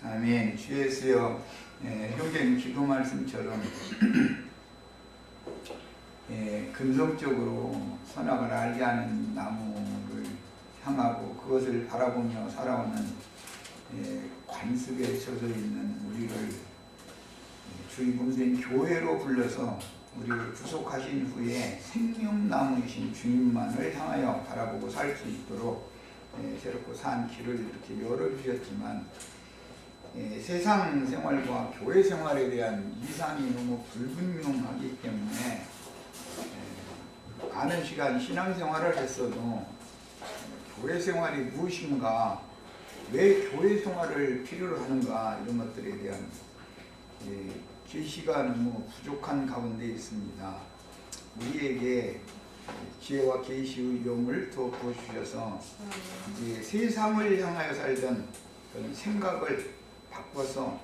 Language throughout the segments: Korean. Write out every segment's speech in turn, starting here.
아멘. 주 예수여, 형제님 기도 말씀처럼 근성적으로 선악을 알게 하는 나무를 향하고 그것을 바라보며 살아오는 관습에 젖어 있는 우리를 주의 몸된 교회로 불러서 우리를 구속하신 후에 생명나무이신 주님만을 향하여 바라보고 살 수 있도록 새롭고 산 길을 이렇게 열어주셨지만 세상 생활과 교회 생활에 대한 이상이 너무 불분명하기 때문에 많은 시간 신앙생활을 했어도 교회 생활이 무엇인가, 왜 교회 생활을 필요로 하는가, 이런 것들에 대한 계시가 너무 부족한 가운데 있습니다. 우리에게 지혜와 계시의 영을 더 부어주셔서 이제 세상을 향하여 살던 그런 생각을 바꿔서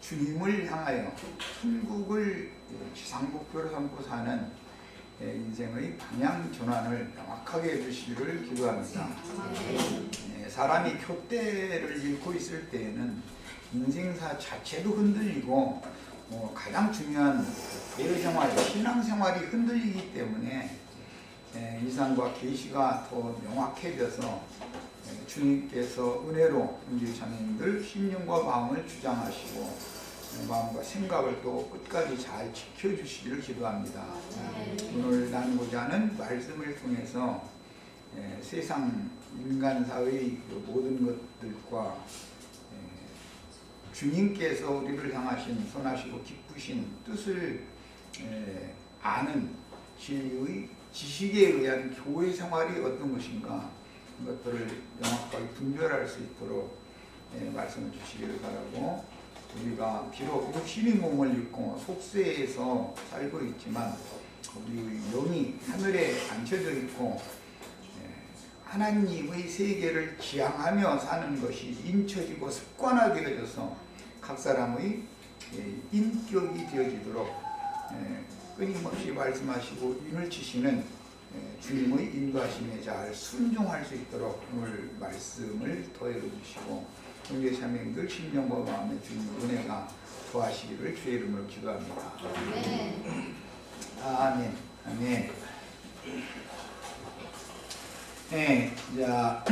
주님을 향하여 천국을 지상목표로 삼고 사는 인생의 방향 전환을 명확하게 해주시기를 기도합니다. 사람이 푯대를 잃고 있을 때에는 인생사 자체도 흔들리고 가장 중요한 교회 생활, 신앙 생활이 흔들리기 때문에 이상과 계시가 더 명확해져서 주님께서 은혜로 형제 자매님들 심령과 마음을 주장하시고 마음과 생각을 또 끝까지 잘 지켜주시기를 기도합니다. 오늘 나누고자 하는 말씀을 통해서 세상 인간사의 모든 것들과 주님께서 우리를 향하신 선하시고 기쁘신 뜻을 아는 진리의 지식에 의한 교회 생활이 어떤 것인가, 그것들을 명확하게 분별할 수 있도록 말씀을 주시기를 바라고, 우리가 비록 육신의 몸을 입고 속세에서 살고 있지만 우리의 영이 하늘에 앉혀져 있고 하나님의 세계를 지향하며 사는 것이 인쳐지고 습관화되어져서 각 사람의 인격이 되어지도록 끊임없이 말씀하시고 인을 치시는 주님의 인도하심에 잘 순종할 수 있도록 오늘 말씀을 더해어 주시고 형제 자매님들 심령과 마음에 주님 은혜가 더하시기를 주의 이름으로 기도합니다. 아멘. 아멘. 자,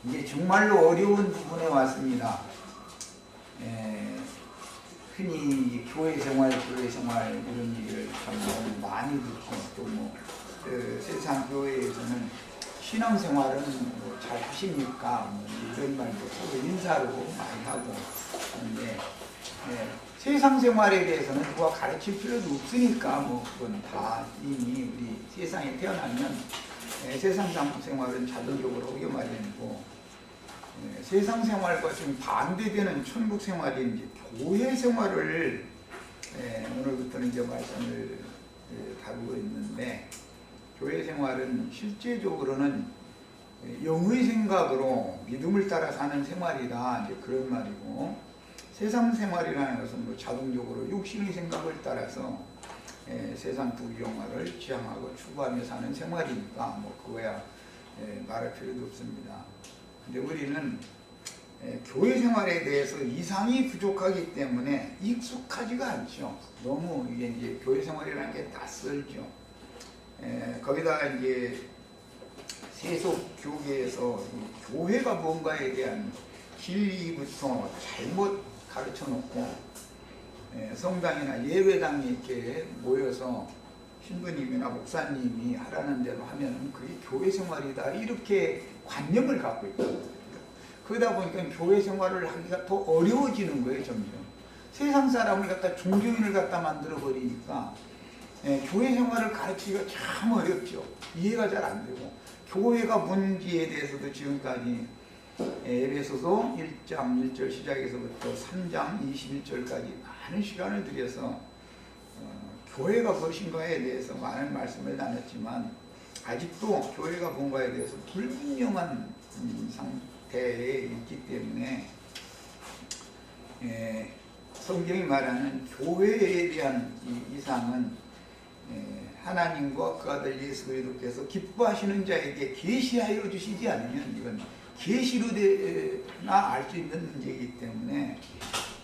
이제 정말로 어려운 부분에 왔습니다. 흔히 교회 생활 이런 얘기를 참 많이 듣고 또 세상 교회에서는 신앙생활은 잘 하십니까? 이런 말도 서로 인사로 많이 하고 하는데 세상 생활에 대해서는 누가 가르칠 필요도 없으니까 그건 다 이미 우리 세상에 태어나면 세상 생활은 자동적으로 하게 마련이고 세상 생활과 좀 반대되는 천국 생활인 이제 교회 생활을 오늘부터는 이제 말씀을 다루고 있는데, 교회 생활은 실제적으로는 영의 생각으로 믿음을 따라 사는 생활이다, 이제 그런 말이고, 세상 생활이라는 것은 자동적으로 육신의 생각을 따라서 세상 부귀영화를 지향하고 추구하며 사는 생활이니까 그거야 말할 필요도 없습니다. 근데 우리는 교회 생활에 대해서 이상이 부족하기 때문에 익숙하지가 않죠. 너무 이게 이제 교회 생활이라는 게 낯설죠. 거기다가 이제 세속 교계에서 교회가 뭔가에 대한 진리부터 잘못 가르쳐 놓고 성당이나 예배당에 이렇게 모여서 신부님이나 목사님이 하라는 대로 하면 그게 교회 생활이다, 이렇게 관념을 갖고 있거든요. 그러다 보니까 교회 생활을 하기가 더 어려워지는 거예요, 점점. 세상 사람을 갖다 종교인을 갖다 만들어 버리니까 교회 생활을 가르치기가 참 어렵죠. 이해가 잘 안 되고, 교회가 뭔지에 대해서도 지금까지 에베소서 1장 1절 시작에서부터 3장 21절까지 많은 시간을 들여서 교회가 무엇인가에 대해서 많은 말씀을 나눴지만 아직도 교회가 뭔가에 대해서 불분명한 상태에 있기 때문에 성경이 말하는 교회에 대한 이상은 하나님과 그 아들 예수 그리스도께서 기뻐하시는 자에게 계시하여 주시지 않으면 이건 계시로나 알 수 있는 문제이기 때문에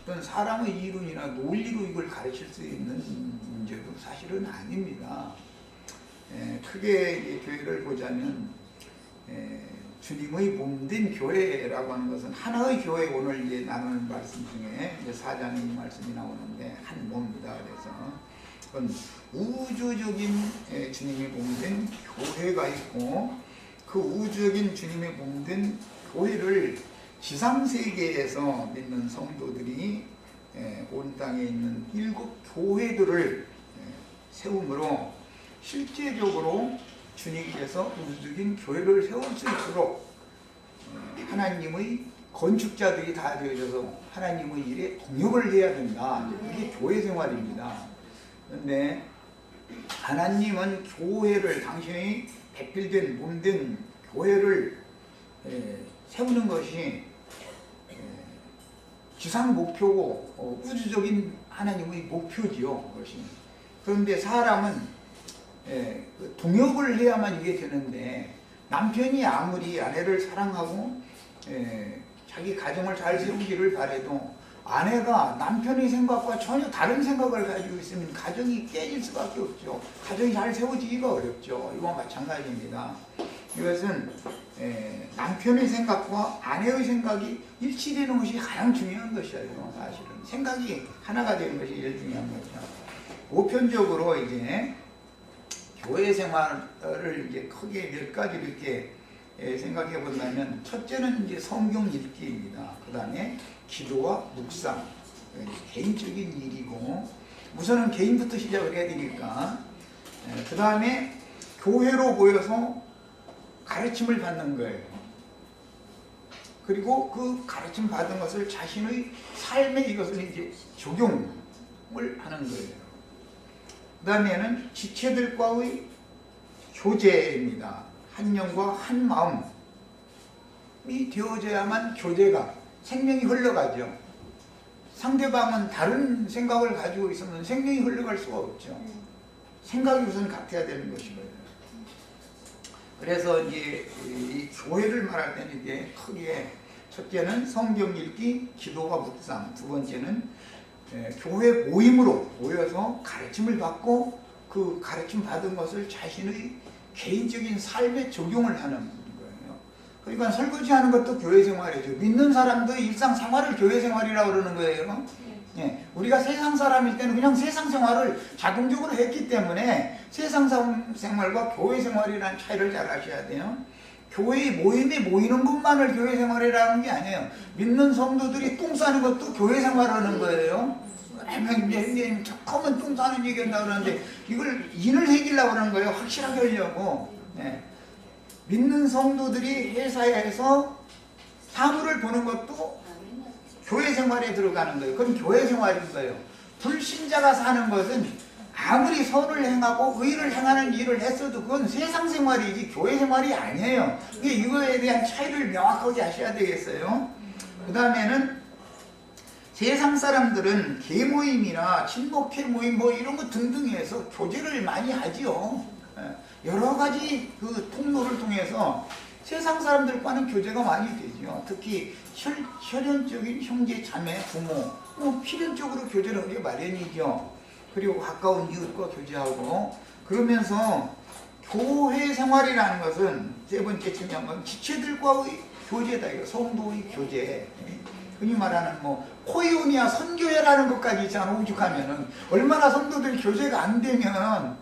어떤 사람의 이론이나 논리로 이걸 가르칠 수 있는 문제도 사실은 아닙니다. 크게 이제 교회를 보자면 주님의 몸된 교회라고 하는 것은 하나의 교회, 오늘 이제 나누는 말씀 중에 이제 4장의 이 말씀이 나오는데 한 몸이다. 그래서 그건 우주적인 주님의 몸된 교회가 있고, 그 우주적인 주님의 몸된 교회를 지상세계에서 믿는 성도들이 온 땅에 있는 7 교회들을 세움으로 실제적으로 주님께서 우주적인 교회를 세울 수 있도록 하나님의 건축자들이 다 되어져서 하나님의 일에 동역을 해야 된다. 이게 교회 생활입니다. 그런데 하나님은 교회를, 당신의 배필된 몸된 교회를 세우는 것이 지상 목표고 우주적인 하나님의 목표지요. 그것이. 그런데 사람은 동역을 해야만 이게 되는데, 남편이 아무리 아내를 사랑하고 자기 가정을 잘 세우기를 바래도 아내가 남편의 생각과 전혀 다른 생각을 가지고 있으면 가정이 깨질 수밖에 없죠. 가정이 잘 세워지기가 어렵죠. 이와 마찬가지입니다. 이것은 남편의 생각과 아내의 생각이 일치되는 것이 가장 중요한 것이에요. 사실은 생각이 하나가 되는 것이 제일 중요한 거죠. 보편적으로 이제 교회 생활을 이제 크게 몇 가지 이렇게 생각해 본다면, 첫째는 이제 성경 읽기입니다. 그 다음에 기도와 묵상, 개인적인 일이고, 우선은 개인부터 시작을 해야 되니까, 그 다음에 교회로 모여서 가르침을 받는 거예요. 그리고 그 가르침 받은 것을 자신의 삶에 이것을 이제 적용을 하는 거예요. 그 다음에는 지체들과의 교제입니다. 한 영과 한 마음이 되어져야만 교제가, 생명이 흘러가죠. 상대방은 다른 생각을 가지고 있으면 생명이 흘러갈 수가 없죠. 생각이 우선 같아야 되는 것이거든요. 그래서 이제 이 교회를 말할 때는 이제 크게, 첫째는 성경 읽기, 기도와 묵상, 두 번째는 교회 모임으로 모여서 가르침을 받고 그 가르침 받은 것을 자신의 개인적인 삶에 적용을 하는 거예요. 그러니까 설거지하는 것도 교회 생활이죠. 믿는 사람들의 일상생활을 교회 생활이라고 그러는 거예요. 우리가 세상 사람일 때는 그냥 세상 생활을 자동적으로 했기 때문에 세상 생활과 교회 생활이라는 차이를 잘 아셔야 돼요. 교회 모임에 모이는 것만을 교회 생활이라는 게 아니에요. 믿는 성도들이 똥 싸는 것도 교회 생활하는 거예요. 이제 조금은 똥 싸는 얘기 한다고 그러는데 이걸 일을 새기려고 그러는 거예요. 확실하게 하려고. 믿는 성도들이 회사에서 사물을 보는 것도 교회 생활에 들어가는 거예요. 그건 교회 생활인 거예요. 불신자가 사는 것은 아무리 선을 행하고 의를 행하는 일을 했어도 그건 세상 생활이지 교회 생활이 아니에요. 이거에 대한 차이를 명확하게 하셔야 되겠어요. 그 다음에는 세상 사람들은 계모임이나 친목회 모임 뭐 이런 거 등등 해서 교제를 많이 하지요. 여러 가지 그 통로를 통해서 세상 사람들과는 교제가 많이 되죠. 특히 혈연적인 형제, 자매, 부모, 필연적으로 교제를 하게 마련이죠. 그리고 가까운 이웃과 교제하고, 그러면서 교회 생활이라는 것은 세 번째 중요한 건 지체들과의 교제다. 이거 성도의 교제. 흔히 말하는 코이오니아 선교회라는 것까지 있잖아. 오죽하면은 얼마나 성도들이 교제가 안 되면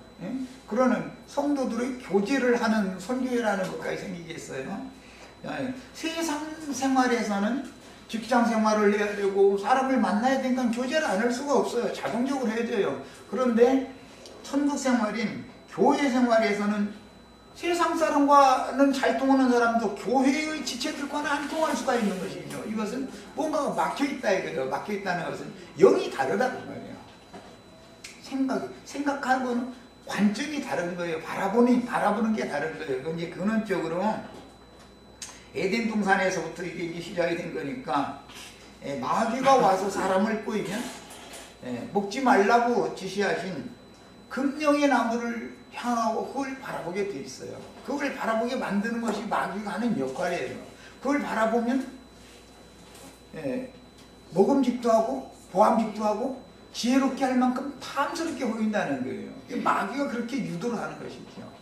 그러는 성도들의 교제를 하는 선교회라는 것까지 생기겠어요. 세상 생활에서는 직장 생활을 해야 되고 사람을 만나야 되니까 교제를 안 할 수가 없어요. 자동적으로 해야 돼요. 그런데 천국 생활인 교회 생활에서는 세상 사람과는 잘 통하는 사람도 교회의 지체들과는 안 통할 수가 있는 것이죠. 이것은 뭔가가 막혀있다 이거예요. 막혀있다는 것은 영이 다르다는 거예요. 생각하고는 관점이 다른 거예요. 바라보는 게 다른 거예요. 그건 이제 근원적으로 에덴 동산에서부터 이게 시작이 된 거니까, 마귀가 와서 사람을 꼬이면 먹지 말라고 지시하신 금령의 나무를 향하고 그걸 바라보게 돼 있어요. 그걸 바라보게 만드는 것이 마귀가 하는 역할이에요. 그걸 바라보면 먹음직도 하고 보암직도 하고 지혜롭게 할 만큼 탐스럽게 보인다는 거예요. 마귀가 그렇게 유도를 하는 것이죠.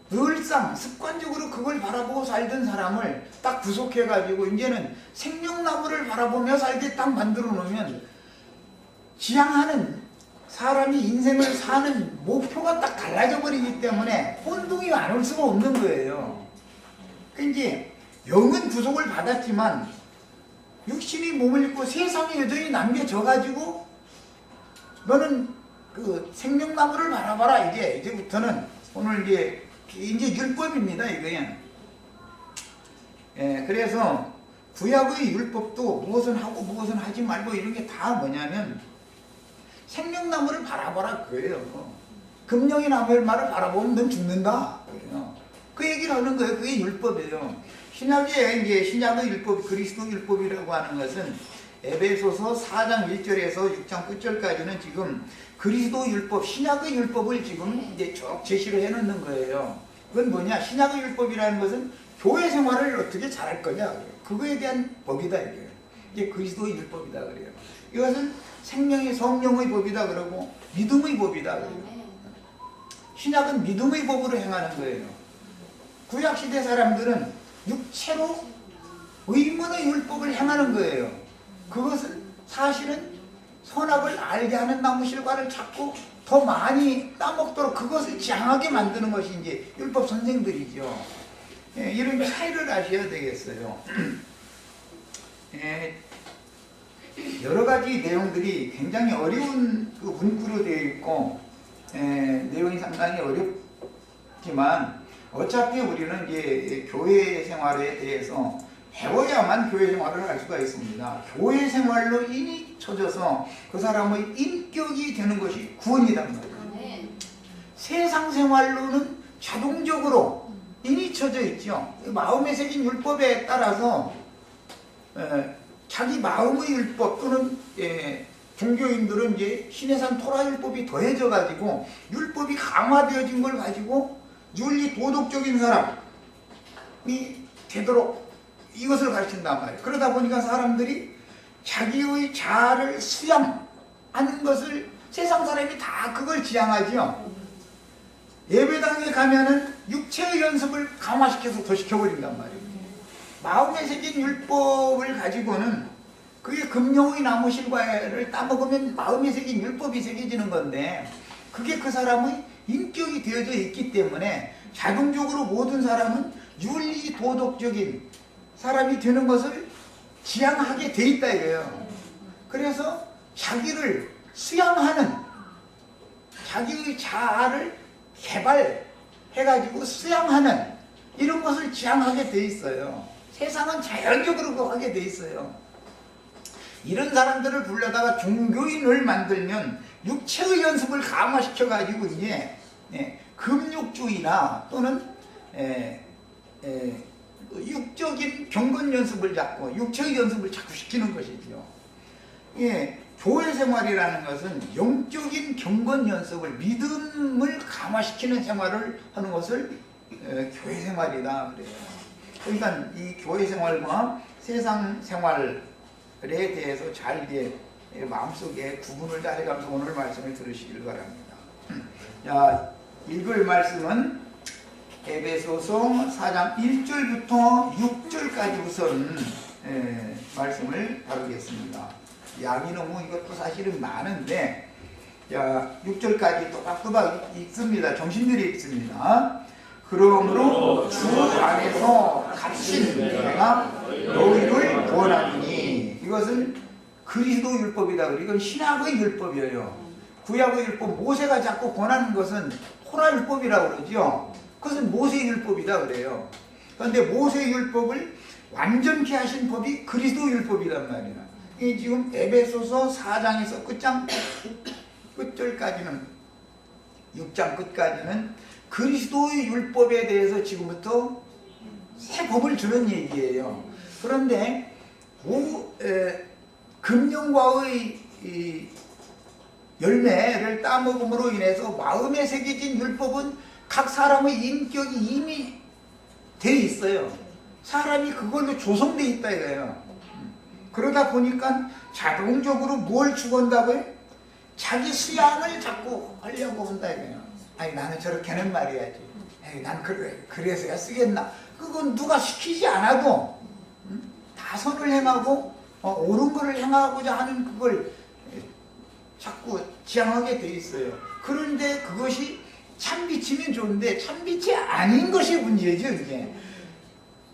늘상 습관적으로 그걸 바라보고 살던 사람을 딱 구속해가지고 이제는 생명나무를 바라보며 살게 딱 만들어 놓으면 지향하는 사람이 인생을 사는 목표가 딱 달라져 버리기 때문에 혼동이 안 올 수가 없는 거예요. 그러니까 이제 영은 구속을 받았지만 육신이 몸을 입고 세상에 여전히 남겨져가지고 너는 그 생명나무를 바라봐라. 이제부터는 오늘 이제 율법입니다. 이거는. 그래서 구약의 율법도 무엇은 하고 무엇은 하지 말고 이런 게 다 뭐냐면 생명나무를 바라봐라 그거예요. 금령의 나무의 말을 바라보면 넌 죽는다. 그래요. 그 얘기를 하는 거예요. 그게 율법이에요. 신약에 이제 신약의 율법, 그리스도 율법이라고 하는 것은 에베소서 4장 1절에서 6장 9절까지는 지금 그리스도 율법, 신약의 율법을 지금 이제 쭉 제시를 해 놓는 거예요. 그건 뭐냐? 신약의 율법이라는 것은 교회 생활을 어떻게 잘할 거냐. 그거에 대한 법이다. 이게. 이게 그리스도의 율법이다. 그래요. 이것은 생명의 성령의 법이다. 그러고 믿음의 법이다. 그래요. 신약은 믿음의 법으로 행하는 거예요. 구약시대 사람들은 육체로 의문의 율법을 행하는 거예요. 그것은 사실은 선악을 알게 하는 나무실과를 찾고 더 많이 따먹도록 그것을 지향하게 만드는 것이 이제 율법 선생들이죠. 이런 차이를 아셔야 되겠어요. 여러 가지 내용들이 굉장히 어려운 그 문구로 되어 있고 내용이 상당히 어렵지만 어차피 우리는 이제 교회 생활에 대해서 배워야만 교회 생활을 할 수가 있습니다. 교회 생활로 인이 쳐져서 그 사람의 인격이 되는 것이 구원이란 말이에요. 세상 생활로는 자동적으로 인이 쳐져 있죠. 마음에 새긴 율법에 따라서 자기 마음의 율법 또는 종교인들은 이제 신해산 토라 율법이 더해져 가지고 율법이 강화되어진 걸 가지고 윤리 도덕적인 사람이 되도록 이것을 가르친단 말이에요. 그러다 보니까 사람들이 자기의 자아를 수양하는 것을 세상 사람이 다 그걸 지향하죠. 예배당에 가면은 육체의 연습을 강화시켜서 더 시켜버린단 말이에요. 마음에 새긴 율법을 가지고는 그게 금령의 나무 실과를 따먹으면 마음에 새긴 율법이 새겨지는 건데 그게 그 사람의 인격이 되어져 있기 때문에 자동적으로 모든 사람은 윤리 도덕적인 사람이 되는 것을 지향하게 돼 있다 이거예요. 그래서 자기를 수양하는 자기의 자아를 개발해가지고 수양하는 이런 것을 지향하게 돼 있어요. 세상은 자연적으로 그거 하게 돼 있어요. 이런 사람들을 불러다가 종교인을 만들면 육체의 연습을 강화시켜가지고 이제 금욕주의나 또는 육적인 경건 연습을 자꾸 육체의 연습을 자꾸 시키는 것이죠. 교회 생활이라는 것은 영적인 경건 연습을 믿음을 강화시키는 생활을 하는 것을 교회 생활이다 그래요. 그러니까 이 교회 생활과 세상 생활에 대해서 잘 마음속에 구분을 다 해가면서 오늘 말씀을 들으시길 바랍니다. 자, 읽을 말씀은 에베소서 4장 1절부터 6절까지 우선 말씀을 다루겠습니다. 양이 너무 이것도 사실은 많은데 자, 6절까지 또박또박 읽습니다. 정신들이 읽습니다. 그러므로 주 안에서 갇힌 내가 너희를 구원하니 이것은 그리스도 율법이다. 이건 신약의 율법이에요. 구약의 율법 모세가 자꾸 권하는 것은 토라 율법이라고 그러죠. 그것은 모세 율법이다 그래요. 그런데 모세 율법을 완전케 하신 법이 그리스도 율법이란 말이야. 이 지금 에베소서 4장에서 끝절까지는 6장 끝까지는 그리스도의 율법에 대해서 지금부터 새 법을 주는 얘기예요. 그런데 금령과의 열매를 따먹음으로 인해서 마음에 새겨진 율법은 각 사람의 인격이 이미 돼 있어요. 사람이 그걸로 조성돼 있다 이거예요. 그러다 보니까 자동적으로 뭘 추구한다고요? 자기 수양을 자꾸 하려고 한다 이거예요. 아니 나는 저렇게는 말해야지. 에이, 난 그래서야 쓰겠나. 그건 누가 시키지 않아도 다 선을 행하고 옳은 거를 행하고자 하는 그걸 자꾸 지향하게 돼 있어요. 그런데 그것이 참빛이면 좋은데 참빛이 아닌 것이 문제죠. 이게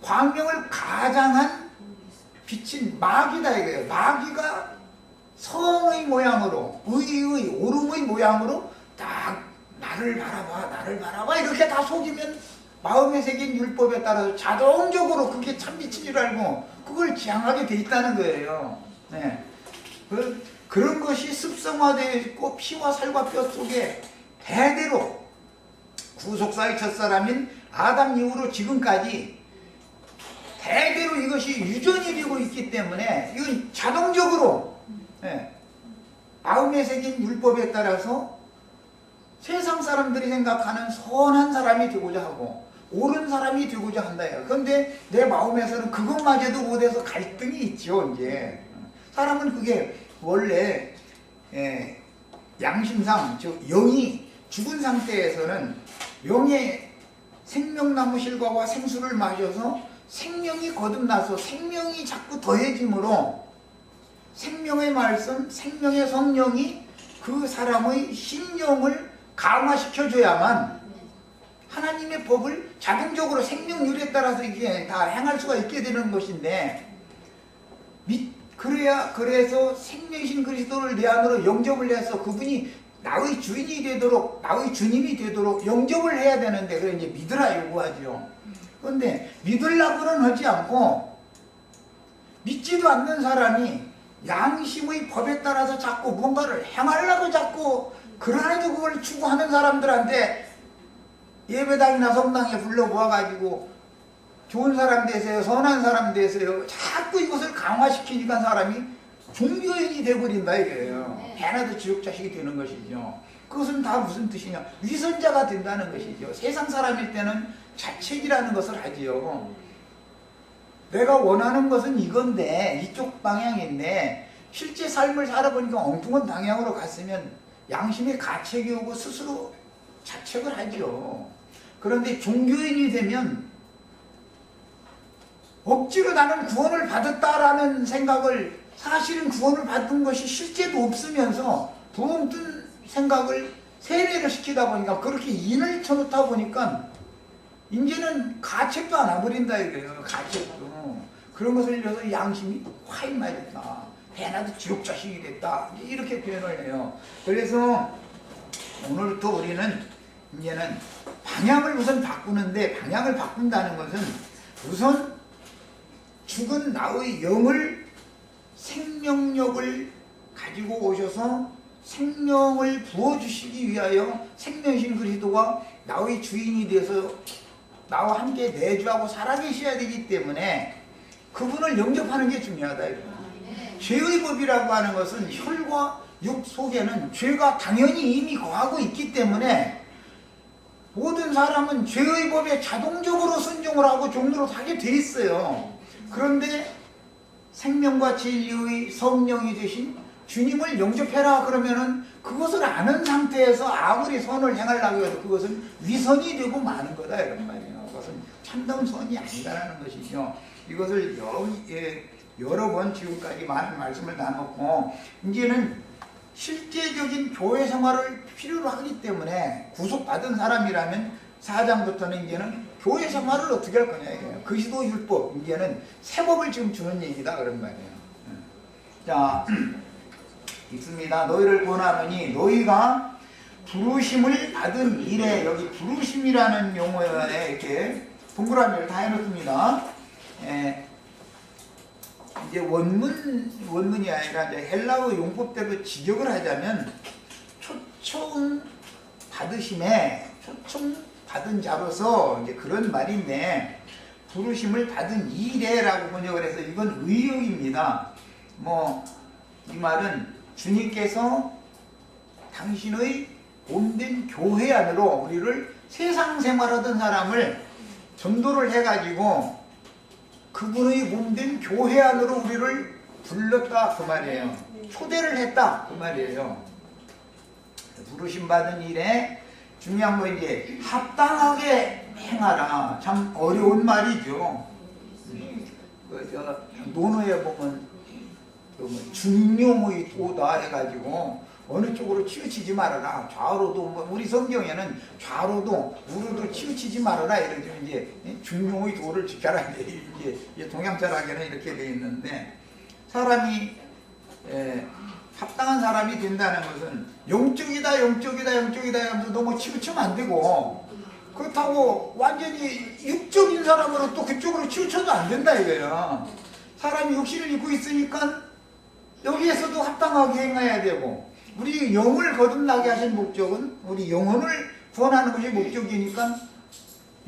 광명을 가장한 빛인 마귀다 이거예요. 마귀가 성의 모양으로 의의 오름의 모양으로 딱 나를 바라봐 이렇게 다 속이면 마음에 새긴 율법에 따라서 자동적으로 그게 참빛인 줄 알고 그걸 지향하게 돼 있다는 거예요. 네. 그런 것이 습성화되어 있고 피와 살과 뼈 속에 대대로 구속사의 첫사람인 아담 이후로 지금까지 대대로 이것이 유전이 되고 있기 때문에 이건 자동적으로 마음에 새긴 율법에 따라서 세상 사람들이 생각하는 선한 사람이 되고자 하고 옳은 사람이 되고자 한다. 그런데 내 마음에서는 그것마저도 못해서 갈등이 있죠. 이제 사람은 그게 원래 양심상 즉 영이 죽은 상태에서는 영의 생명나무 실과와 생수를 마셔서 생명이 거듭나서 생명이 자꾸 더해짐으로 생명의 말씀, 생명의 성령이 그 사람의 신령을 강화시켜줘야만 하나님의 법을 자동적으로 생명률에 따라서 이게 다 행할 수가 있게 되는 것인데 그래서 생명이신 그리스도를 내 안으로 영접을 해서 그분이 나의 주인이 되도록 나의 주님이 되도록 영접을 해야 되는데 그래 이제 믿으라 요구하죠. 그런데 믿으려고는 하지 않고 믿지도 않는 사람이 양심의 법에 따라서 자꾸 뭔가를 행하려고 자꾸 그러나도 그걸 추구하는 사람들한테 예배당이나 성당에 불러 모아가지고 좋은 사람 되세요, 선한 사람 되세요. 자꾸 이것을 강화시키니까 사람이 종교인이 되어버린다 이거예요. 배나도 지옥 자식이 되는 것이죠. 그것은 다 무슨 뜻이냐? 위선자가 된다는 것이죠. 세상 사람일 때는 자책이라는 것을 하지요. 내가 원하는 것은 이건데 이쪽 방향인데 실제 삶을 살아보니까 엉뚱한 방향으로 갔으면 양심에 가책이 오고 스스로 자책을 하죠. 그런데 종교인이 되면 억지로 나는 구원을 받았다라는 생각을 사실은 구원을 받은 것이 실제도 없으면서 붕 뜬 생각을 세뇌를 시키다 보니까 그렇게 인을 쳐놓다 보니까 이제는 가책도 안 와버린다 이거예요. 가책도. 그런 것을 위해서 양심이 화이 맞았다. 배나도 지옥 자식이 됐다. 이렇게 표현을 해요. 그래서 오늘부터 우리는 이제는 방향을 우선 바꾸는데 방향을 바꾼다는 것은 우선 죽은 나의 영을 생명력을 가지고 오셔서 생명을 부어주시기 위하여 생명이신 그리스도가 나의 주인이 되어서 나와 함께 내주하고 살아계셔야 되기 때문에 그분을 영접하는 게 중요하다. 죄의 법이라고 하는 것은 혈과 육 속에는 죄가 당연히 이미 거하고 있기 때문에 모든 사람은 죄의 법에 자동적으로 순종을 하고 종로로 하게 돼 있어요. 그런데 생명과 진리의 성령이 되신 주님을 영접해라 그러면은 그것을 아는 상태에서 아무리 선을 행하려고 해도 그것은 위선이 되고 마는 거다 이런 말이에요. 그것은 참다운 선이 아니다라는 것이죠. 이것을 여러 번 지금까지 많은 말씀을 나눴고 이제는 실제적인 교회 생활을 필요로 하기 때문에 구속받은 사람이라면 4장부터는 이제는 교회 생활을 어떻게 할 거냐 이거예요. 그리스도 율법 이제는 새 법을 지금 주는 얘기다 그런 말이에요. 자 있습니다. 너희를 권하노니 너희가 부르심을 받은 일에 여기 부르심이라는 용어에 이렇게 동그라미를 다 해놓습니다. 이제 원문이 아니라 이제 헬라어 용법대로 직역을 하자면 초청 받은 자로서 이제 그런 말인데 부르심을 받은 이래라고 번역을 해서 이건 의역입니다. 이 말은 주님께서 당신의 몸된 교회 안으로 우리를 세상 생활하던 사람을 전도를 해가지고 그분의 몸된 교회 안으로 우리를 불렀다 그 말이에요. 초대를 했다 그 말이에요. 부르심 받은 일에 중요한 건 이제 합당하게 행하라. 참 어려운 말이죠. 논어에 보면 중용의 도다 해가지고 어느 쪽으로 치우치지 말아라. 좌로도 우리 성경에는 좌로도 우로도 치우치지 말아라 이러죠. 이제 중용의 도를 지켜라 이제 동양철학에는 이렇게 되어 있는데 사람이 합당한 사람이 된다는 것은 영적이다 하면서 너무 치우치면 안 되고 그렇다고 완전히 육적인 사람으로 또 그쪽으로 치우쳐도 안 된다 이거예요. 사람이 육신을 입고 있으니까 여기에서도 합당하게 행해야 되고 우리 영을 거듭나게 하신 목적은 우리 영혼을 구원하는 것이 목적이니까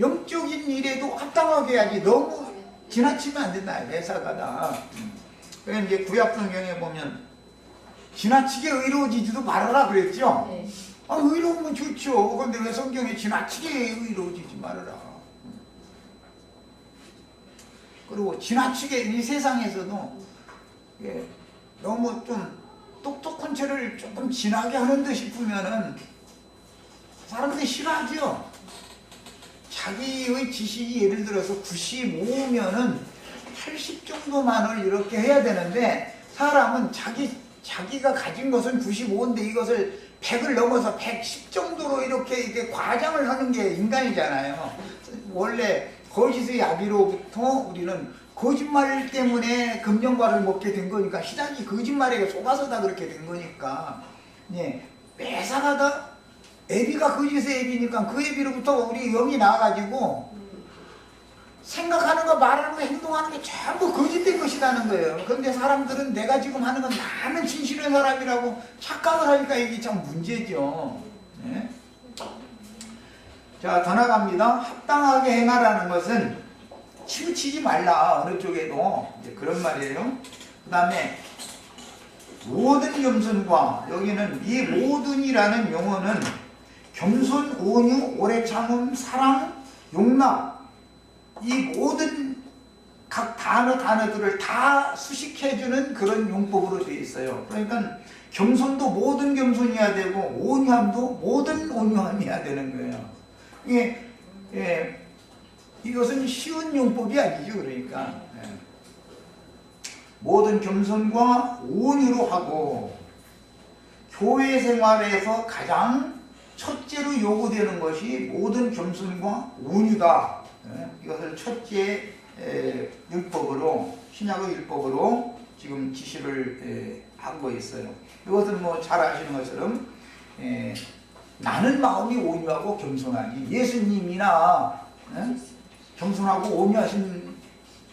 영적인 일에도 합당하게 해야지 너무 지나치면 안 된다. 회사가다. 그래서 이제 구약 성경에 보면 지나치게 의로워지지도 말아라 그랬죠. 네. 아, 의로우면 좋죠. 그런데 왜 성경에 지나치게 의로워지지 말아라. 그리고 지나치게 이 세상에서도 너무 좀 똑똑한 채를 조금 진하게 하는 듯 싶으면은 사람들이 싫어하죠. 자기의 지식이 예를 들어서 95면은 80 정도만을 이렇게 해야 되는데 사람은 자기가 가진 것은 95인데 이것을 100을 넘어서 110 정도로 이렇게 과장을 하는 게 인간이잖아요. 원래 거짓의 아비로부터 우리는 거짓말 때문에 금령과를 먹게 된 거니까 시작이 거짓말에 속아서 다 그렇게 된 거니까 매사가다 애비가 거짓의 애비니까 그 애비로부터 우리 영이 나와가지고 생각하는 거 말하는 거 행동하는 게 전부 거짓된 것이라는 거예요. 그런데 사람들은 내가 지금 하는 건 나는 진실한 사람이라고 착각을 하니까 이게 참 문제죠. 네? 자, 더 나갑니다. 합당하게 행하라는 것은 치우치지 말라. 어느 쪽에도 이제 그런 말이에요. 그 다음에 모든 겸손과 여기는 이 모든이라는 용어는 겸손, 온유, 오래 참음, 사랑, 용납 이 모든 각 단어들을 다 수식해주는 그런 용법으로 되어 있어요. 그러니까 겸손도 모든 겸손이어야 되고 온유함도 모든 온유함이어야 되는 거예요. 이것은 쉬운 용법이 아니죠. 그러니까 모든 겸손과 온유로 하고 교회 생활에서 가장 첫째로 요구되는 것이 모든 겸손과 온유다. 이것을 첫째 율법으로 신약의 율법으로 지금 지시를 하고 있어요. 이것은 뭐 잘 아시는 것처럼 나는 마음이 온유하고 겸손하니 예수님이나 겸손하고 온유하신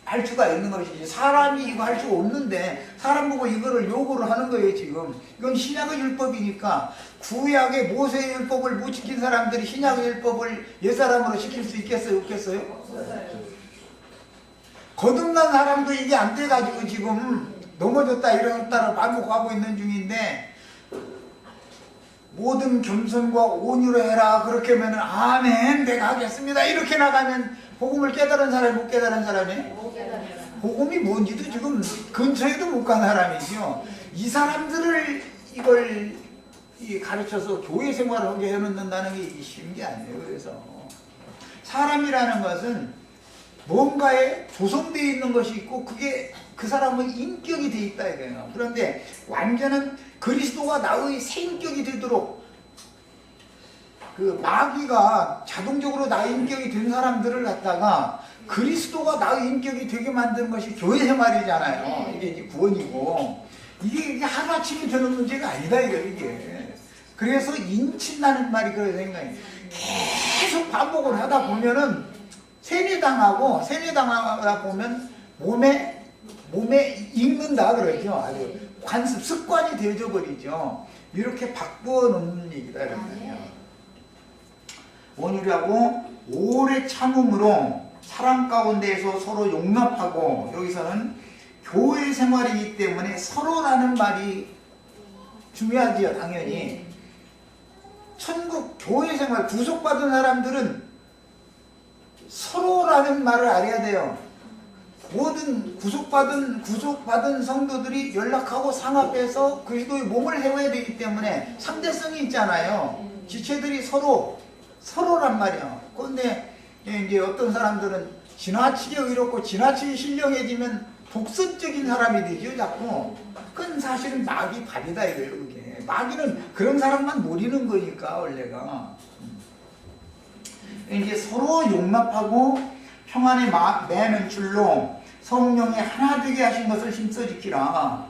할 수가 있는 것이지 사람이 이거 할 수 없는데 사람 보고 이거를 요구를 하는 거예요. 지금 이건 신약의 율법이니까 구약의 모세의 율법을 못 지킨 사람들이 신약의 율법을 옛사람으로 지킬 수 있겠어요? 없겠어요? 거듭난 사람도 이게 안 돼가지고 지금 넘어졌다 일어났다를 반복하고 있는 중인데 모든 겸손과 온유로 해라 그렇게 하면 아멘 내가 하겠습니다 이렇게 나가면 복음을 깨달은 사람이 못 깨달은 사람이 복음이 뭔지도 지금 근처에도 못 간 사람이죠. 이 사람들을 이걸 가르쳐서 교회 생활을 하게 해놓는다는 게 쉬운 게 아니에요. 그래서 사람이라는 것은 뭔가에 조성되어 있는 것이 있고 그게 그 사람은 인격이 되어 있다 이거예요. 그런데 완전한 그리스도가 나의 새 인격이 되도록 그 마귀가 자동적으로 나의 인격이 된 사람들을 갖다가 그리스도가 나의 인격이 되게 만드는 것이 교회 생활이잖아요. 이게 이제 구원이고 이게 하루아침에 되는 문제가 아니다 이게. 그래서 인친다는 말이 그런 생각이 계속 반복을 하다 보면은 세뇌당하다 보면 몸에 익는다 그러죠. 아주 관습 습관이 되어져 버리죠. 이렇게 바꾸어 놓는 얘기다 이런 거예요. 온유하고 오래 참음으로 사랑 가운데에서 서로 용납하고 여기서는 교회 생활이기 때문에 서로라는 말이 중요하지요. 당연히 천국 교회 생활 구속받은 사람들은 서로라는 말을 알아야 돼요. 모든 구속받은 성도들이 연락하고 상합해서 그리스도의 몸을 해워야 되기 때문에 상대성이 있잖아요. 지체들이 서로란 말이야. 그런데 이제 어떤 사람들은 지나치게 의롭고 지나치게 신령해지면 독선적인 사람이 되죠, 자꾸. 그건 사실은 마귀 밥이다 이거예요, 그게. 마귀는 그런 사람만 노리는 거니까, 원래가. 이제 서로 용납하고 평안에 매는 줄로 성령이 하나 되게 하신 것을 힘써 지키라.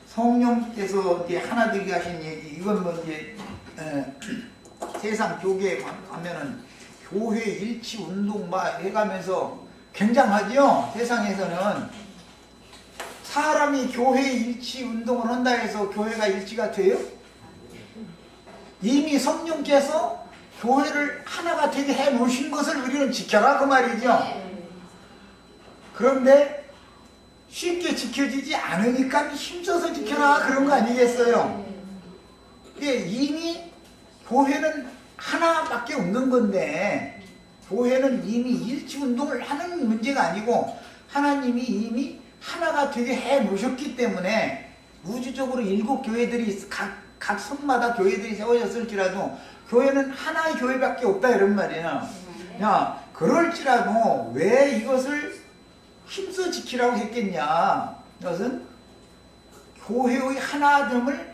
성령께서 이제 하나 되게 하신 얘기, 이건 뭐 이제 세상 교계에 가면은 교회 일치 운동 막 해가면서 굉장하죠. 세상에서는 사람이 교회 일치 운동을 한다 해서 교회가 일치가 돼요? 이미 성령께서 교회를 하나가 되게 해 놓으신 것을 우리는 지켜라 그 말이죠. 그런데 쉽게 지켜지지 않으니까 힘써서 지켜라 그런 거 아니겠어요? 이미 교회는 하나밖에 없는 건데, 교회는 이미 일치운동을 하는 문제가 아니고 하나님이 이미 하나가 되게 해 놓으셨기 때문에 우주적으로 7교회들이 각 성마다 교회들이 세워졌을지라도 교회는 하나의 교회밖에 없다 이런 말이에요. 야, 그럴지라도 왜 이것을 힘써 지키라고 했겠냐? 이것은 교회의 하나됨을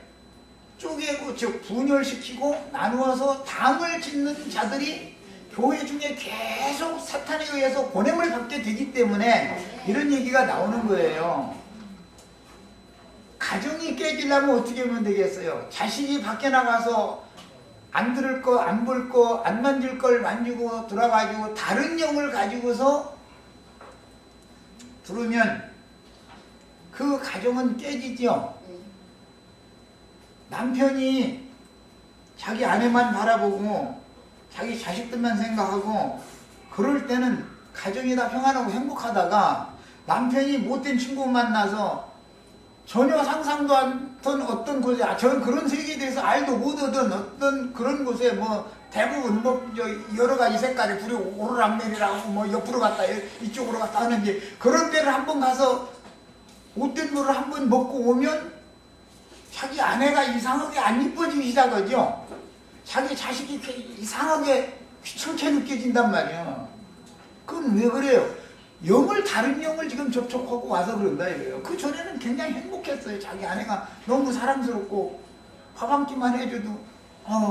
쪼개고 즉 분열시키고 나누어서 당을 짓는 자들이 교회 중에 계속 사탄에 의해서 고뇌를 받게 되기 때문에 이런 얘기가 나오는 거예요. 가정이 깨지려면 어떻게 하면 되겠어요? 자식이 밖에 나가서 안 들을 거, 안 볼 거, 안 만질 걸 만지고 들어가지고 다른 영을 가지고서 들으면 그 가정은 깨지죠. 남편이 자기 아내만 바라보고 자기 자식들만 생각하고 그럴 때는 가정이 다 평안하고 행복하다가 남편이 못된 친구 만나서 전혀 상상도 않던 어떤 곳에, 저는 그런 세계에 대해서 알도 못하던 어떤 그런 곳에 뭐 대부분 뭐 여러 가지 색깔의 불이 오르락내리락 뭐 옆으로 갔다 이쪽으로 갔다 하는데, 그런 데를 한번 가서 못된 물을 한번 먹고 오면 자기 아내가 이상하게 안 이뻐지기 시작하죠. 자기 자식이 이상하게 귀찮게 느껴진단 말이야. 그건 왜 그래요? 영을, 다른 영을 지금 접촉하고 와서 그런다 이거예요. 그 전에는 굉장히 행복했어요. 자기 아내가 너무 사랑스럽고 밥 한 끼만 해줘도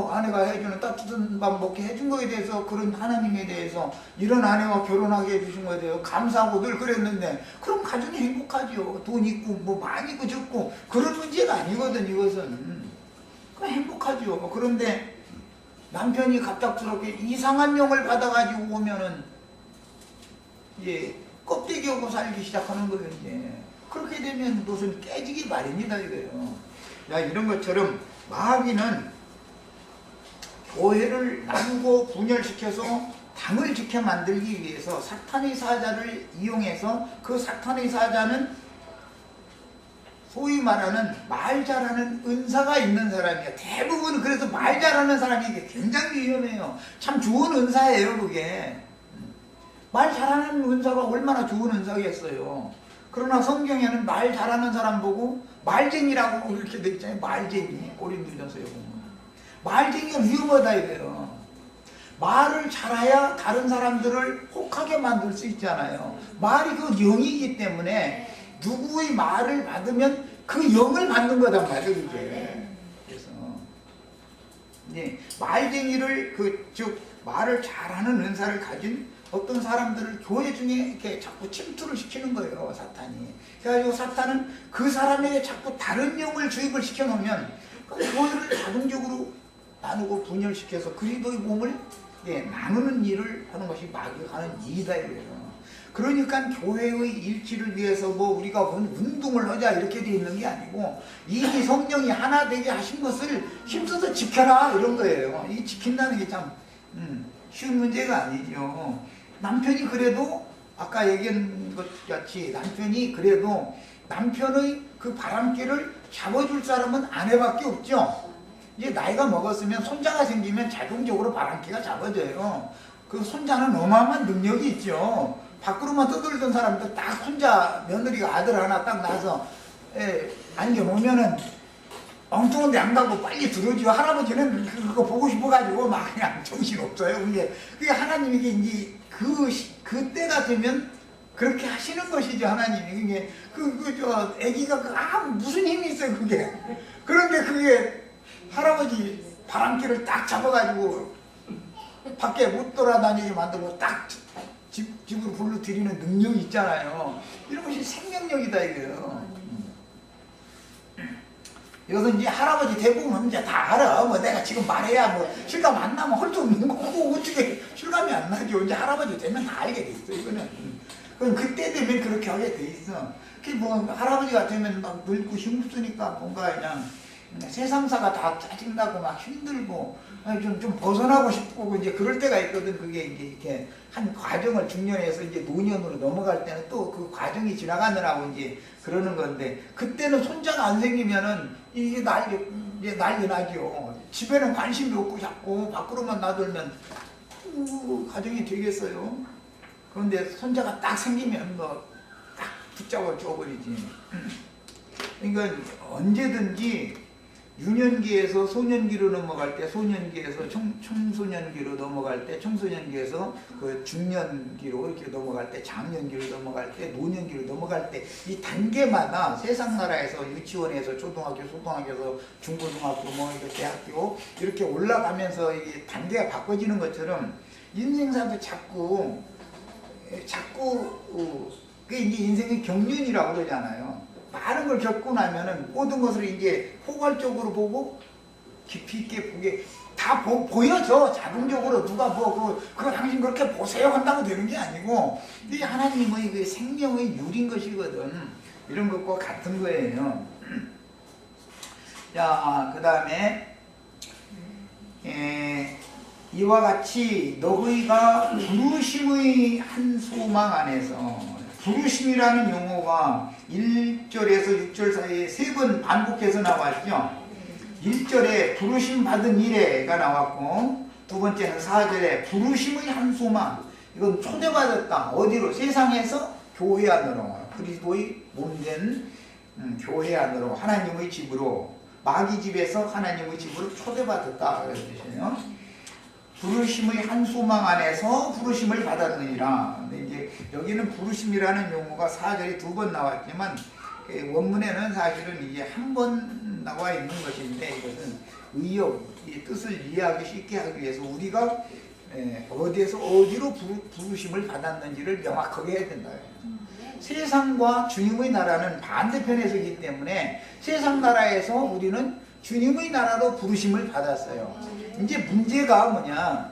아내가 해주는 따뜻한 밥 먹게 해준 거에 대해서, 그런 하나님에 대해서, 이런 아내와 결혼하게 해주신 거에 대해서 감사하고 늘 그랬는데, 그럼 가정이 행복하죠. 돈 있고 뭐 많이 있고 적고 그런 문제가 아니거든 이것은. 그럼 행복하죠. 그런데 남편이 갑작스럽게 이상한 영을 받아가지고 오면은 껍데기 오고 살기 시작하는 거예요. 이제 그렇게 되면 무슨 깨지기 마련이다 이거예요. 야, 이런 것처럼 마귀는 교회를 나누고 분열시켜서 당을 지켜 만들기 위해서 사탄의 사자를 이용해서, 그 사탄의 사자는 소위 말하는 말 잘하는 은사가 있는 사람이에요. 대부분. 그래서 말 잘하는 사람이 굉장히 위험해요. 참 좋은 은사예요 그게. 말 잘하는 은사가 얼마나 좋은 은사겠어요. 그러나 성경에는 말 잘하는 사람 보고 말쟁이라고 이렇게 되어 있잖아요. 말쟁이. 고린도전서에 보면 말쟁이가 위험하다 이거예요. 말을 잘해야 다른 사람들을 혹하게 만들 수 있잖아요. 말이 그 영이기 때문에 누구의 말을 받으면 그 영을 받는 거단 말이에요 그게. 그래서 말쟁이를 즉 말을 잘하는 은사를 가진 어떤 사람들을 교회 중에 이렇게 자꾸 침투를 시키는 거예요, 사탄이. 그래가지고 사탄은 그 사람에게 자꾸 다른 영을 주입을 시켜놓으면 교회를 자동적으로 나누고 분열시켜서 그리스도의 몸을 나누는 일을 하는 것이 마귀가 하는 일이다 이거예요. 그러니까 교회의 일치를 위해서 뭐 우리가 운동을 하자 이렇게 돼 있는 게 아니고, 이미 성령이 하나 되게 하신 것을 힘써서 지켜라 이런 거예요. 이 지킨다는 게 참 쉬운 문제가 아니죠. 남편이 그래도 아까 얘기한 것 같이 남편이 그래도 남편의 그 바람길을 잡아줄 사람은 아내밖에 없죠. 이제 나이가 먹었으면 손자가 생기면 자동적으로 바람기가 잡아져요. 그 손자는 어마어마한 능력이 있죠. 밖으로만 떠돌던 사람들 딱 손자 며느리가 아들 하나 딱 낳아서 안겨놓으면은 엉뚱한데 안 가고 빨리 들어오죠. 할아버지는 그거 보고 싶어가지고 막 그냥 정신없어요. 그게 하나님이 이제 그때가 되면 그렇게 하시는 것이죠. 하나님이. 저 애기가 무슨 힘이 있어요, 그게. 그런데 그게 할아버지 바람길을 딱 잡아가지고 밖에 못 돌아다니게 만들고 딱 집으로 불러 들이는 능력이 있잖아요. 이런 것이 생명력이다 이거예요. 이것은 이제 할아버지 대부분 이제 다 알아. 뭐 내가 지금 말해야 뭐 실감 안 나면 할 수 없는 거고 어떻게 실감이 안 나죠. 이제 할아버지 되면 다 알게 돼 있어. 이거는. 그럼 그때 되면 그렇게 하게 돼 있어. 뭐 할아버지가 되면 막 늙고 힘쓰니까 뭔가 그냥 세상사가 다 짜증나고 막 힘들고 좀 벗어나고 싶고 이제 그럴 때가 있거든. 그게 이제 이렇게 한 과정을 중년에서 이제 노년으로 넘어갈 때는 또 그 과정이 지나가느라고 이제 그러는 건데 그때는 손자가 안 생기면은 이게 난리 나죠. 집에는 관심이 없고 자꾸 밖으로만 나돌면 가정이 되겠어요. 그런데 손자가 딱 생기면 뭐 딱 붙잡아 줘버리지. 그러니까 언제든지 유년기에서 소년기로 넘어갈 때, 소년기에서 청소년기로 넘어갈 때, 청소년기에서 그 중년기로 이렇게 넘어갈 때, 장년기로 넘어갈 때, 노년기로 넘어갈 때, 이 단계마다 세상 나라에서 유치원에서 초등학교, 소등학교에서 중고등학교, 뭐 이렇게 대학교 이렇게 올라가면서 이게 단계가 바꿔지는 것처럼 인생사도 자꾸 그게 이제 인생의 경륜이라고 그러잖아요. 많은 걸 겪고 나면은 모든 것을 이제 포괄적으로 보고 깊이 있게 보게 다 보여져. 자동적으로 누가 그거 당신 그렇게 보세요 한다고 되는 게 아니고 이게 하나님의 그 생명의 유린 것이거든. 이런 것과 같은 거예요. 자, 그 다음에 이와 같이 너희가 부르심의 한 소망 안에서 부르심이라는 용어가 1절에서 6절 사이에 3번 반복해서 나왔죠. 1절에 부르심 받은 이래가 나왔고 두 번째는 4절에 부르심의 한 소망. 이건 초대받았다. 어디로? 세상에서 교회 안으로, 그리스도의 몸된 교회 안으로, 하나님의 집으로, 마귀 집에서 하나님의 집으로 초대받았다. 그런 뜻이에요. 부르심의 한 소망 안에서 부르심을 받았느니라. 근데 이제 여기는 부르심이라는 용어가 4절에 2번 나왔지만 원문에는 사실은 이제 한 번 나와 있는 것인데 이것은 의역, 이 뜻을 이해하기 쉽게 하기 위해서 우리가 어디에서 어디로 부르심을 받았는지를 명확하게 해야 된다. 세상과 주님의 나라는 반대편에 서기 때문에 세상 나라에서 우리는 주님의 나라로 부르심을 받았어요. 이제 문제가 뭐냐,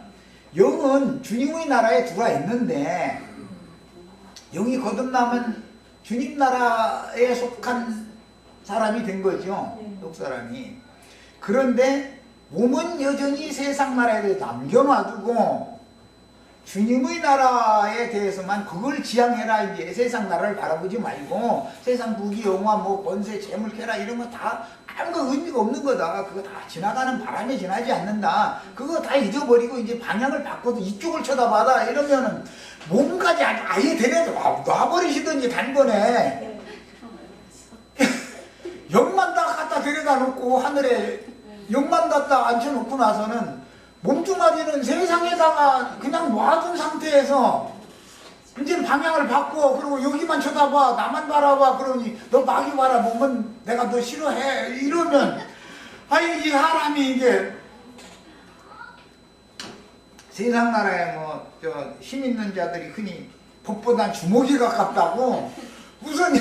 영은 주님의 나라에 들어와 있는데 영이 거듭나면 주님 나라에 속한 사람이 된 거죠. 속사람이. 그런데 몸은 여전히 세상 나라에 남겨놔두고 주님의 나라에 대해서만 그걸 지향해라. 이제 세상 나라를 바라보지 말고 세상 부귀 영화 뭐 권세 재물 쾌락 이런 거 다 아무 의미가 없는 거다. 그거 다 지나가는 바람에 지나지 않는다. 그거 다 잊어버리고 이제 방향을 바꿔서 이쪽을 쳐다봐라. 이러면은 몸까지 아예 데려다 놔버리시든지 단번에 영만 다 갖다 데려다 놓고 하늘에 영만 갖다 앉혀놓고 나서는 몸뚱아리는 세상에다가 그냥 놔둔 상태에서 이제 방향을 바꿔. 그리고 여기만 쳐다봐. 나만 바라봐. 그러니 너 마귀 바라보면 내가 너 싫어해. 이러면 아니 이 사람이 이제 세상 나라에 뭐 저 힘 있는 자들이 흔히 법보다 주먹이 가깝다고 우선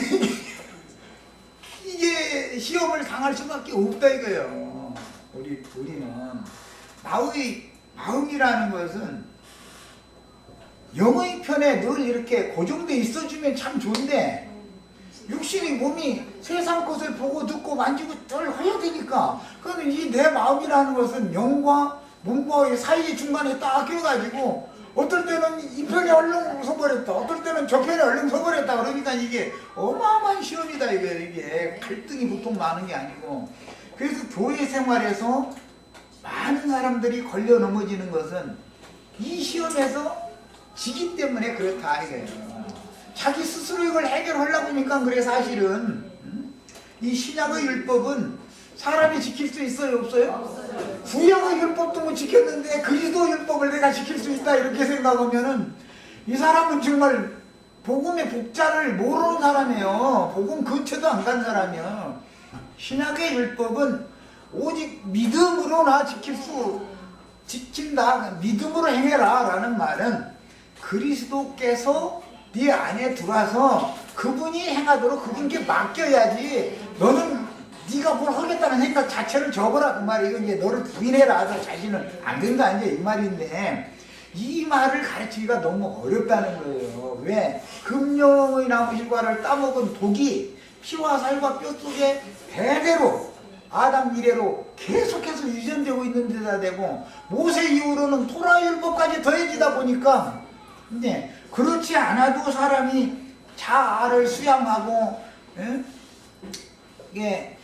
이게 시험을 당할 수밖에 없다 이거예요. 우리는 나의 마음이라는 것은 영의 편에 늘 이렇게 고정돼 있어주면 참 좋은데 육신의 몸이 세상 것을 보고 듣고 만지고 늘 해야 되니까 그러면 이 내 마음이라는 것은 영과 몸과 사이 중간에 딱 껴가지고 어떨 때는 이 편에 얼른 서버렸다, 어떨 때는 저 편에 얼른 서버렸다. 그러니까 이게 어마어마한 시험이다. 이게 갈등이 보통 많은 게 아니고. 그래서 교회 생활에서 많은 사람들이 걸려 넘어지는 것은 이 시험에서 지기 때문에 그렇다 이거예요. 자기 스스로 이걸 해결하려고 하니까 그래. 사실은 이 신약의 율법은 사람이 지킬 수 있어요, 없어요? 구약의 율법도 못 지켰는데 그리스도 율법을 내가 지킬 수 있다 이렇게 생각하면은 이 사람은 정말 복음의 복자를 모르는 사람이에요. 복음 근처도 안 간 사람이에요. 신약의 율법은 오직 믿음으로나 지킨다. 믿음으로 행해라 라는 말은 그리스도께서 네 안에 들어와서 그분이 행하도록 그분께 맡겨야지, 너는 네가 뭘 하겠다는 생각 자체를 접어라 그 말이에요. 이제 너를 부인해라. 너 자신은 안 된다 이제 이 말인데, 이 말을 가르치기가 너무 어렵다는 거예요. 왜? 금령의 나무 실과를 따먹은 독이 피와 살과 뼈 속에 대대로 아담 이래로 계속해서 유전되고 있는 데다 대고, 모세 이후로는 토라율법까지 더해지다 보니까 이제 그렇지 않아도 사람이 자아를 수양하고, 이게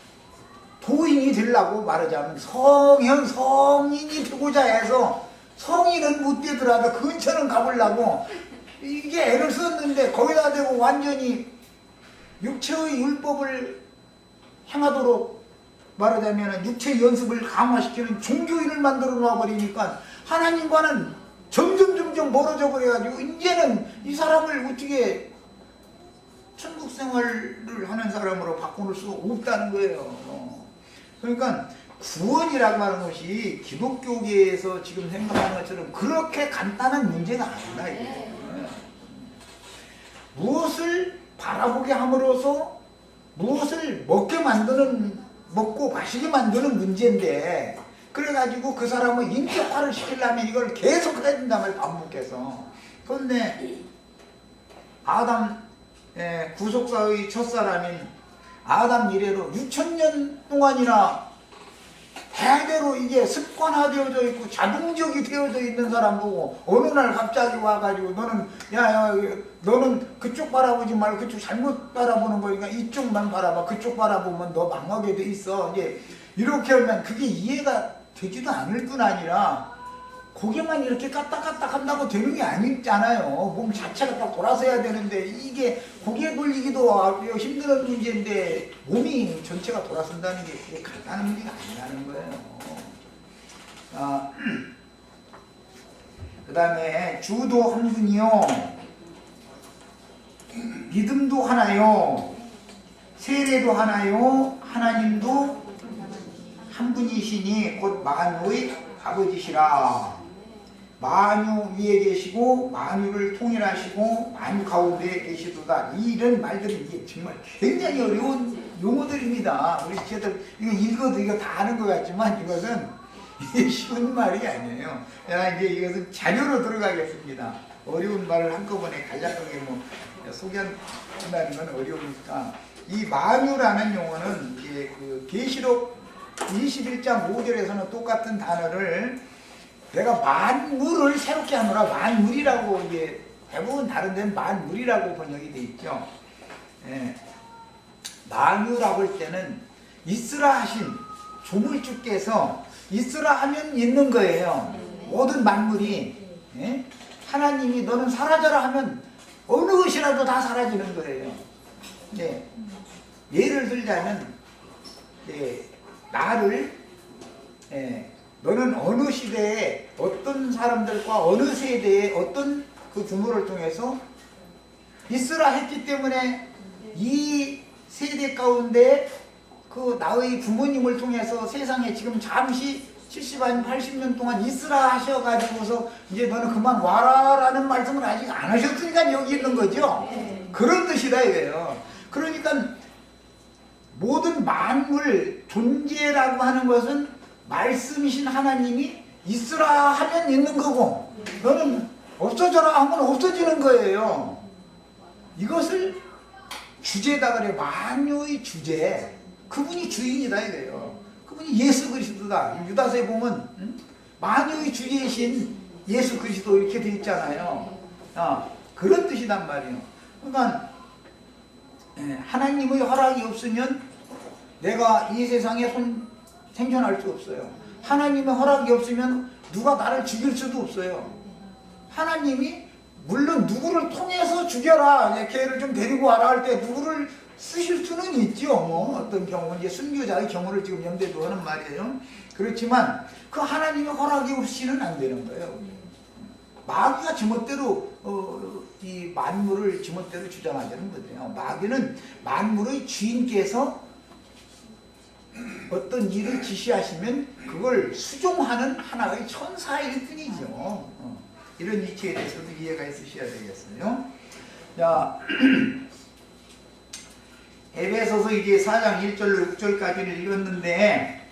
도인이 되려고 말하자면 성인이 되고자 해서 성인은 못 되더라도 근처는 가보려고 이게 애를 썼는데, 거기다 대고 완전히 육체의 율법을 행하도록 말하자면 육체 연습을 강화시키는 종교인을 만들어 놔버리니까 하나님과는 점점 멀어져 버려가지고 이제는 이 사람을 어떻게 천국 생활을 하는 사람으로 바꾸는 수가 없다는 거예요. 그러니까 구원이라고 하는 것이 기독교계에서 지금 생각하는 것처럼 그렇게 간단한 문제가 아니다. 무엇을 바라보게 함으로써 무엇을 먹고 마시게 만드는 문제인데, 그래가지고 그 사람을 인격화를 시키려면 이걸 계속 해야 된단 말이에요, 반복해서. 그런데 아담 구속사의 첫사람인 아담 이래로 6,000년 동안이나 대대로 이게 습관화되어져 있고 자동적이 되어져 있는 사람 보고 어느 날 갑자기 와가지고 너는 그쪽 바라보지 말고 그쪽 잘못 바라보는 거니까 이쪽만 바라봐. 그쪽 바라보면 너 망하게 돼 있어. 이제 이렇게 하면 그게 이해가 되지도 않을 뿐 아니라 고개만 이렇게 까딱까딱 한다고 되는 게 아니잖아요. 몸 자체가 딱 돌아서야 되는데 이게 고개 돌리기도 힘든 문제인데 몸이 전체가 돌아선다는 게 그게 간단한 문제가 아니라는 거예요. 그 다음에 주도 한 분이요, 믿음도 하나요, 세례도 하나요, 하나님도 한 분이시니 곧 만유의 아버지시라. 만유 위에 계시고 만유를 통일하시고 만유 가운데 계시도다. 이런 말들이 이게 정말 굉장히 어려운 용어들입니다. 우리 제들 이거 읽어도 이거 다 아는 것 같지만 이것은 이게 쉬운 말이 아니에요. 이제 이것은 자료로 들어가겠습니다. 어려운 말을 한꺼번에 간략하게 소개한다는 건 어려우니까, 이 만유라는 용어는 이제 그 계시록 21장 5절에서는 똑같은 단어를 내가 만물을 새롭게 하노라, 만물이라고, 이게 대부분 다른 데는 만물이라고 번역이 되어 있죠. 만유라고 할 때는 있으라 하신 조물주께서 있으라 하면 있는 거예요. 모든 만물이. 하나님이 너는 사라져라 하면 어느 것이라도 다 사라지는 거예요. 예를 들자면 나를 너는 어느 시대에 어떤 사람들과 어느 세대에 어떤 그 부모를 통해서 있으라 했기 때문에 이 세대 가운데 그 나의 부모님을 통해서 세상에 지금 잠시 70, 아니 80년 동안 있으라 하셔가지고서 이제 너는 그만 와라 라는 말씀을 아직 안 하셨으니까 여기 있는 거죠. 그런 뜻이다 이거예요. 그러니까 모든 만물 존재라고 하는 것은 말씀이신 하나님이 있으라 하면 있는 거고, 너는 없어져라 하면 없어지는 거예요. 이것을 주제다 그래. 만유의 주제. 그분이 주인이다 이거예요. 그분이 예수 그리스도다. 유다서에 보면 만유의 주제이신 예수 그리스도 이렇게 되어 있잖아요. 그런 뜻이란 말이에요. 그러니까 하나님의 허락이 없으면 내가 이 세상에 생존할 수 없어요. 하나님의 허락이 없으면 누가 나를 죽일 수도 없어요. 하나님이 물론 누구를 통해서 죽여라, 걔를 좀 데리고 와라 할 때 누구를 쓰실 수는 있죠. 뭐 어떤 경우 이제 순교자의 경우를 지금 염두에 두는 말이에요. 그렇지만 그 하나님의 허락이 없이는 안 되는 거예요. 마귀가 지멋대로 이 만물을 지멋대로 주장하자는 거죠. 마귀는 만물의 주인께서 어떤 일을 지시하시면 그걸 수종하는 하나의 천사일 뿐이죠. 이런 이치에 대해서도 이해가 있으셔야 되겠어요. 자, 에베소서 이제 4장 1절로 6절까지를 읽었는데,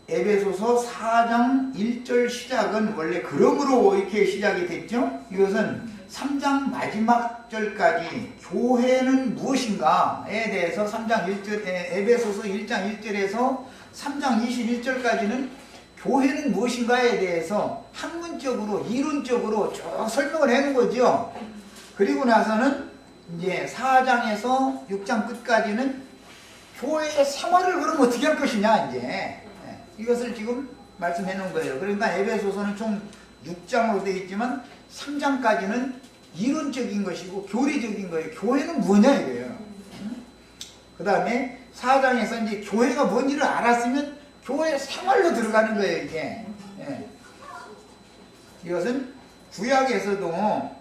에베소서 4장 1절 시작은 원래 그러므로 이렇게 시작이 됐죠. 이것은 3장 마지막 절까지 교회는 무엇인가에 대해서 3장 1절, 에베소서 1장 1절에서 3장 21절까지는 교회는 무엇인가에 대해서 학문적으로 이론적으로 쭉 설명을 해놓은 거죠. 그리고 나서는 이제 4장에서 6장 끝까지는 교회의 생활을 그럼 어떻게 할 것이냐, 이제 이것을 지금 말씀해 놓은 거예요. 그러니까 에베소서는 총 6장으로 되어 있지만 3장까지는 이론적인 것이고 교리적인 거예요. 교회는 뭐냐 이거예요. 그 다음에 4장에서 이제 교회가 뭔지를 알았으면 교회 생활로 들어가는 거예요, 이게. 이것은 구약에서도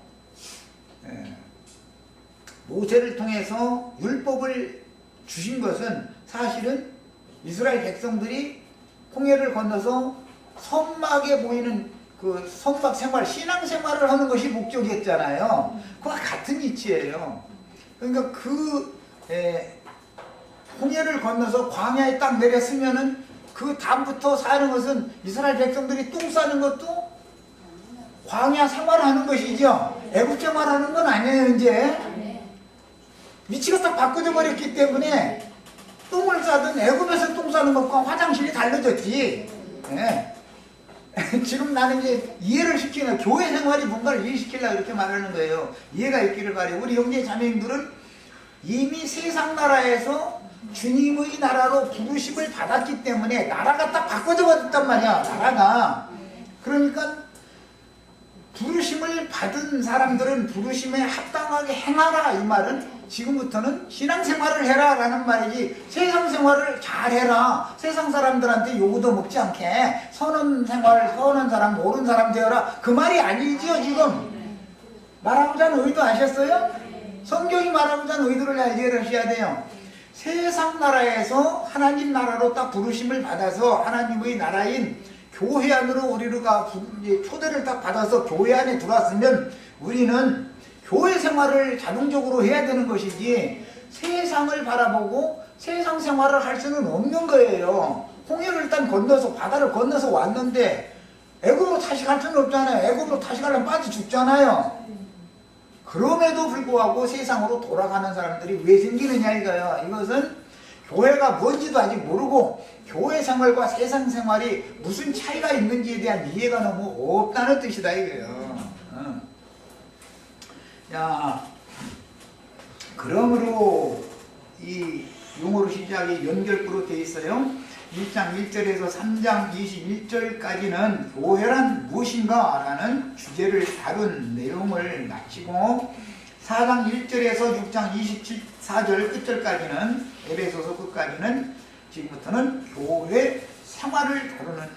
모세를 통해서 율법을 주신 것은 사실은 이스라엘 백성들이 홍해를 건너서 선막에 보이는 그 선박 생활, 신앙 생활을 하는 것이 목적이었잖아요. 그와 같은 이치예요. 그러니까 홍해를 건너서 광야에 딱 내렸으면은 그 다음부터 사는 것은 이스라엘 백성들이 똥 싸는 것도 광야 생활하는 것이죠. 애굽 생활하는 건 아니에요. 이제 위치가 딱 바꿔져 버렸기 때문에 똥을 싸든 애굽에서 똥 싸는 것과 화장실이 달라졌지. 지금 나는 이제 이해를 시키는, 교회 생활이 뭔가를 이해시키려고 이렇게 말하는 거예요. 이해가 있기를 바래요. 우리 형제 자매님들은 이미 세상 나라에서 주님의 나라로 부르심을 받았기 때문에 나라가 딱 바꿔져 버렸단 말이야, 나라가. 그러니까 부르심을 받은 사람들은 부르심에 합당하게 행하라, 이 말은 지금부터는 신앙생활을 해라 라는 말이지, 세상생활을 잘해라, 세상 사람들한테 요구도 먹지 않게 선한 사람, 옳은 사람 되어라, 그 말이 아니지요. 지금 말하고자 하는 의도 아셨어요? 성경이 말하고자 하는 의도를 이해를 하셔야 돼요. 세상 나라에서 하나님 나라로 딱 부르심을 받아서 하나님의 나라인 교회 안으로 우리가 초대를 딱 받아서 교회 안에 들어왔으면 우리는 교회 생활을 자동적으로 해야 되는 것이지 세상을 바라보고 세상 생활을 할 수는 없는 거예요. 홍해를 일단 건너서, 바다를 건너서 왔는데 애굽으로 다시 갈 수는 없잖아요. 애굽으로 다시 가려면 빠져 죽잖아요. 그럼에도 불구하고 세상으로 돌아가는 사람들이 왜 생기느냐 이거예요. 이것은 교회가 뭔지도 아직 모르고 교회 생활과 세상 생활이 무슨 차이가 있는지에 대한 이해가 너무 없다는 뜻이다 이거예요. 야, 그러므로 이 용어로 시작이 연결부로 되어 있어요. 1장 1절에서 3장 21절까지는 교회란 무엇인가 라는 주제를 다룬 내용을 마치고 4장 1절에서 6장 24절 끝절까지는, 에베소서 끝까지는 지금부터는 교회 생활을 다루는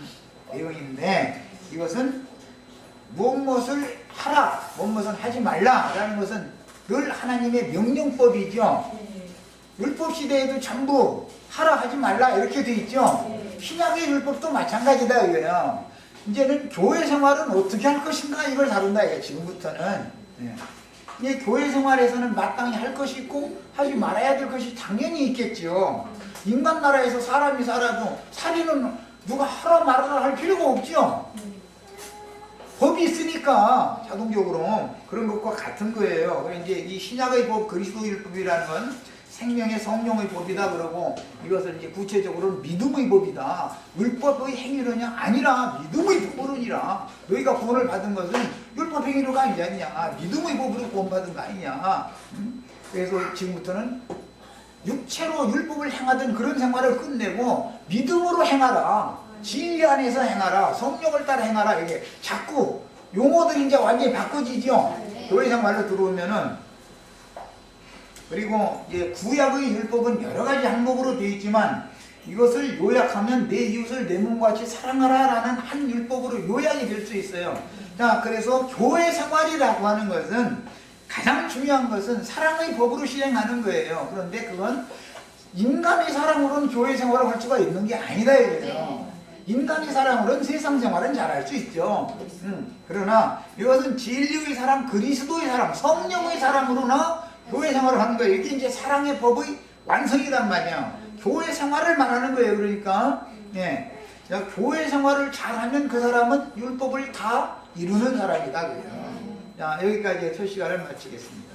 내용인데, 이것은 무엇을 하라, 무엇을 하지 말라 라는 것은 늘 하나님의 명령법이죠. 율법 시대에도 전부 하라 하지 말라 이렇게 돼 있죠. 신약의 율법도 마찬가지다 이거예요. 이제는 교회 생활은 어떻게 할 것인가 이걸 다룬다 이거예요. 지금부터는. 이 교회 생활에서는 마땅히 할 것이 있고 하지 말아야 될 것이 당연히 있겠죠. 인간 나라에서 사람이 살아도 살인은 누가 하라 말아라 할 필요가 없죠. 법이 있으니까 자동적으로 그런 것과 같은 거예요. 그래서 이제 이 신약의 법, 그리스도 율법이라는 건 생명의 성령의 법이다 그러고, 이것을 이제 구체적으로는 믿음의 법이다. 율법의 행위로냐? 아니라 믿음의 법으로니라. 너희가 구원을 받은 것은 율법 행위로가 아니냐? 믿음의 법으로 구원받은 거 아니냐? 그래서 지금부터는 육체로 율법을 행하던 그런 생활을 끝내고 믿음으로 행하라. 진리 안에서 행하라. 성령을 따라 행하라. 이게 자꾸 용어들이 이제 완전히 바꿔지죠. 교회 생활로 들어오면은. 그리고 이제 구약의 율법은 여러 가지 항목으로 되어 있지만 이것을 요약하면 내 이웃을 내 몸과 같이 사랑하라 라는 한 율법으로 요약이 될 수 있어요. 자, 그래서 교회 생활이라고 하는 것은 가장 중요한 것은 사랑의 법으로 시행하는 거예요. 그런데 그건 인간의 사랑으로는 교회 생활을 할 수가 있는 게 아니다 이거예요. 인간의 사랑으로는 세상 생활은 잘할 수 있죠. 그러나 이것은 진리의 사랑, 그리스도의 사랑, 성령의 사랑으로나 교회 생활을 하는 거예요. 이게 이제 사랑의 법의 완성이란 말이야. 교회 생활을 말하는 거예요. 그러니까 자, 교회 생활을 잘하면 그 사람은 율법을 다 이루는 사람이다. 그래요. 자, 여기까지 첫 시간을 마치겠습니다.